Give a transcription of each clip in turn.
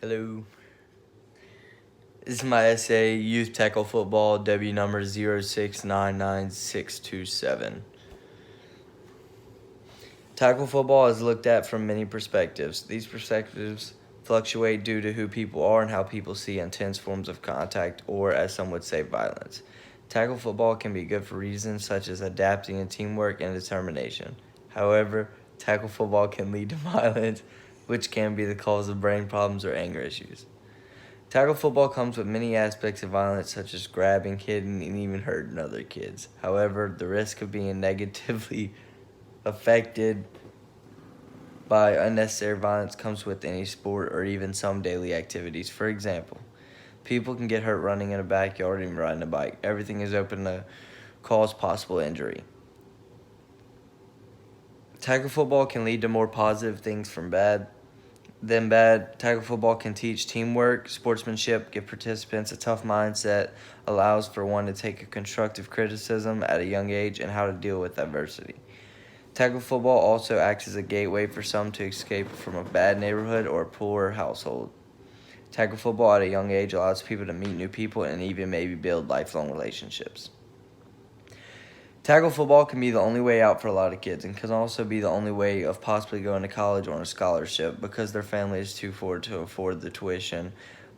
Hello. This is my essay, Youth Tackle Football, W number 0699627. Tackle football is looked at from many perspectives. These perspectives fluctuate due to who people are and how people see intense forms of contact, or as some would say, violence. Tackle football can be good for reasons such as adapting and teamwork and determination. However, tackle football can lead to violence, which can be the cause of brain problems or anger issues. Tackle football comes with many aspects of violence, such as grabbing, hitting, and even hurting other kids. However, the risk of being negatively affected by unnecessary violence comes with any sport or even some daily activities. For example, people can get hurt running in a backyard or even riding a bike. Everything is open to cause possible injury. Tackle football can lead to more positive things than bad. Tackle football can teach teamwork, sportsmanship, give participants a tough mindset, allows for one to take a constructive criticism at a young age, and how to deal with adversity. Tackle football also acts as a gateway for some to escape from a bad neighborhood or a poor household. Tackle football at a young age allows people to meet new people and even maybe build lifelong relationships. Tackle football can be the only way out for a lot of kids and can also be the only way of possibly going to college or on a scholarship because their family is too poor to afford the tuition,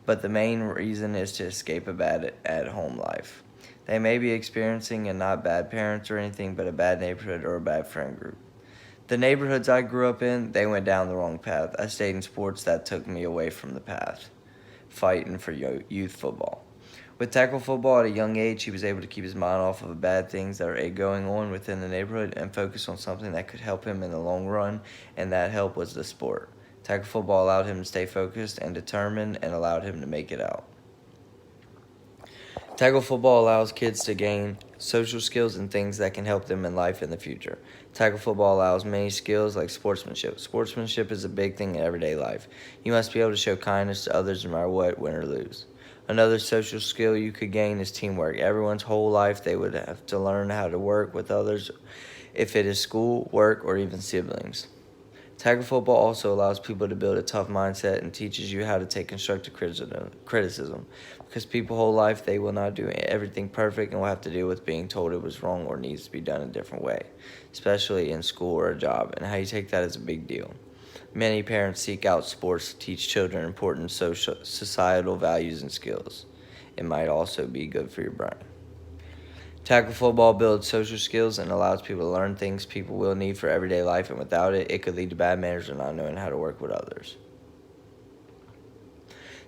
but the main reason is to escape a bad at-home life. They may be experiencing a not bad parents or anything, but a bad neighborhood or a bad friend group. The neighborhoods I grew up in, they went down the wrong path. I stayed in sports that took me away from the path, fighting for youth football. With tackle football at a young age, he was able to keep his mind off of the bad things that are going on within the neighborhood and focus on something that could help him in the long run, and that help was the sport. Tackle football allowed him to stay focused and determined and allowed him to make it out. Tackle football allows kids to gain social skills and things that can help them in life in the future. Tackle football allows many skills like sportsmanship. Sportsmanship is a big thing in everyday life. You must be able to show kindness to others no matter what, win or lose. Another social skill you could gain is teamwork. Everyone's whole life they would have to learn how to work with others, if it is school, work, or even siblings. Tackle football also allows people to build a tough mindset and teaches you how to take constructive criticism. Because people whole life they will not do everything perfect and will have to deal with being told it was wrong or needs to be done a different way, especially in school or a job, and how you take that is a big deal. Many parents seek out sports to teach children important societal values and skills. It might also be good for your brain. Tackle football builds social skills and allows people to learn things people will need for everyday life, and without it, it could lead to bad manners or not knowing how to work with others.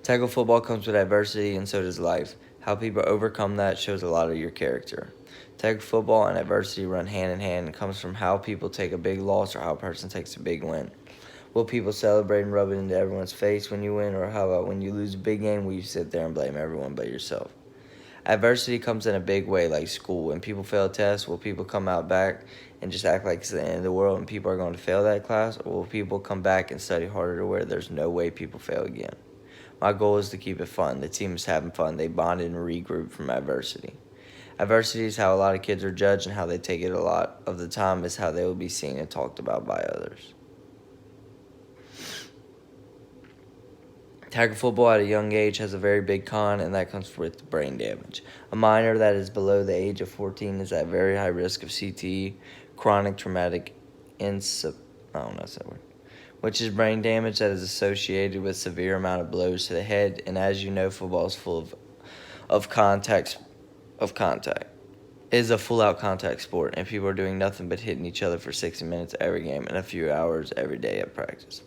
Tackle football comes with adversity, and so does life. How people overcome that shows a lot of your character. Tackle football and adversity run hand in hand and comes from how people take a big loss or how a person takes a big win. Will people celebrate and rub it into everyone's face when you win, or how about when you lose a big game, will you sit there and blame everyone but yourself? Adversity comes in a big way, like school. When people fail tests, will people come out back and just act like it's the end of the world and people are going to fail that class? Or will people come back and study harder to where there's no way people fail again? My goal is to keep it fun. The team is having fun. They bonded and regrouped from adversity. Adversity is how a lot of kids are judged, and how they take it a lot of the time is how they will be seen and talked about by others. Tackle football at a young age has a very big con, and that comes with brain damage. A minor that is below the age of 14 is at very high risk of CTE, chronic traumatic which is brain damage that is associated with severe amount of blows to the head. And as you know, football is full of contact. It is a full-out contact sport, and people are doing nothing but hitting each other for 60 minutes every game and a few hours every day at practice.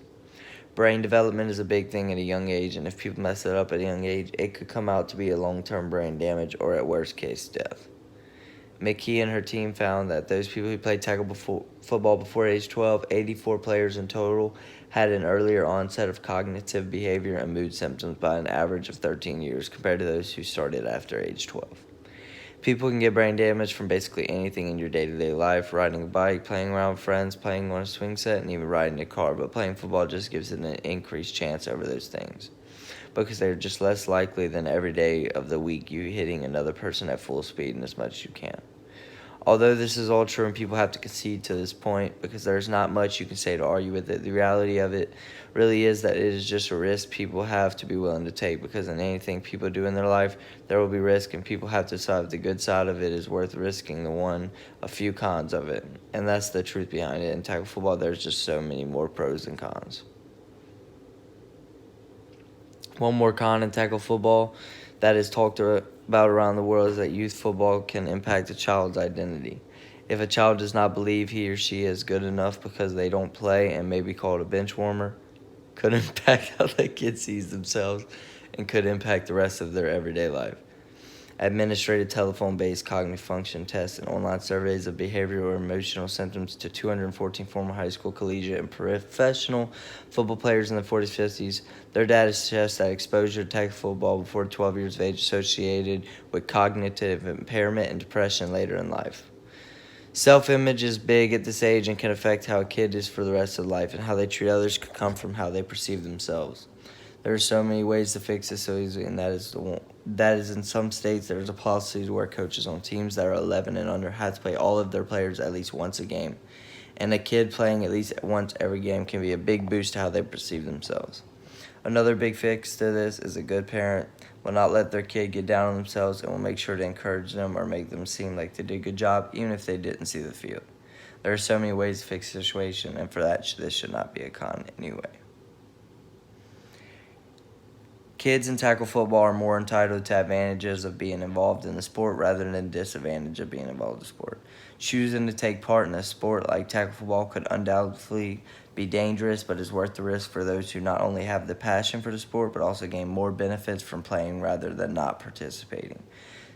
Brain development is a big thing at a young age, and if people mess it up at a young age, it could come out to be a long-term brain damage or, at worst case, death. McKee and her team found that those people who played tackle football before age 12, 84 players in total, had an earlier onset of cognitive behavior and mood symptoms by an average of 13 years compared to those who started after age 12. People can get brain damage from basically anything in your day-to-day life: riding a bike, playing around with friends, playing on a swing set, and even riding a car. But playing football just gives it an increased chance over those things, because they're just less likely than every day of the week you hitting another person at full speed and as much as you can. Although this is all true and people have to concede to this point because there's not much you can say to argue with it, the reality of it really is that it is just a risk people have to be willing to take, because in anything people do in their life, there will be risk, and people have to decide if the good side of it is worth risking a few cons of it. And that's the truth behind it. In tackle football, there's just so many more pros than cons. One more con in tackle football that is talked about around the world is that youth football can impact a child's identity. If a child does not believe he or she is good enough because they don't play and may be called a bench warmer, could impact how that kid sees themselves and could impact the rest of their everyday life. Administrated telephone-based cognitive function tests and online surveys of behavioral or emotional symptoms to 214 former high school, collegiate, and professional football players in the 40s, 50s. Their data suggests that exposure to tackle football before 12 years of age associated with cognitive impairment and depression later in life. Self-image is big at this age and can affect how a kid is for the rest of life, and how they treat others could come from how they perceive themselves. There are so many ways to fix this so easily, and that is in some states there's a policy where coaches on teams that are 11 and under have to play all of their players at least once a game. And a kid playing at least once every game can be a big boost to how they perceive themselves. Another big fix to this is a good parent will not let their kid get down on themselves and will make sure to encourage them or make them seem like they did a good job even if they didn't see the field. There are so many ways to fix the situation, and for that, this should not be a con anyway. Kids in tackle football are more entitled to advantages of being involved in the sport rather than disadvantage of being involved in the sport. Choosing to take part in a sport like tackle football could undoubtedly be dangerous, but is worth the risk for those who not only have the passion for the sport, but also gain more benefits from playing rather than not participating.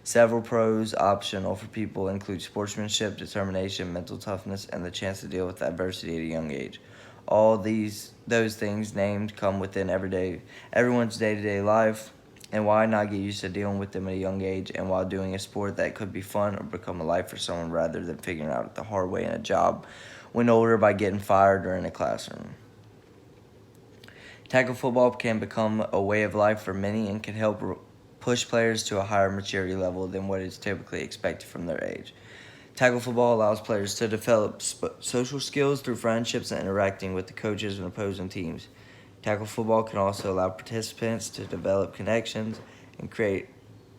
Several pros optional for people include sportsmanship, determination, mental toughness, and the chance to deal with adversity at a young age. All those things named come within everyone's day-to-day life, and why not get used to dealing with them at a young age and while doing a sport that could be fun or become a life for someone rather than figuring out the hard way in a job when older by getting fired or in a classroom. Tackle football can become a way of life for many and can help push players to a higher maturity level than what is typically expected from their age. Tackle football allows players to develop social skills through friendships and interacting with the coaches and opposing teams. Tackle football can also allow participants to develop connections and create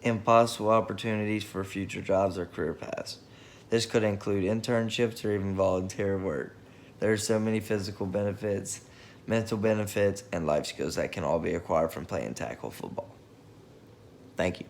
impossible opportunities for future jobs or career paths. This could include internships or even volunteer work. There are so many physical benefits, mental benefits, and life skills that can all be acquired from playing tackle football. Thank you.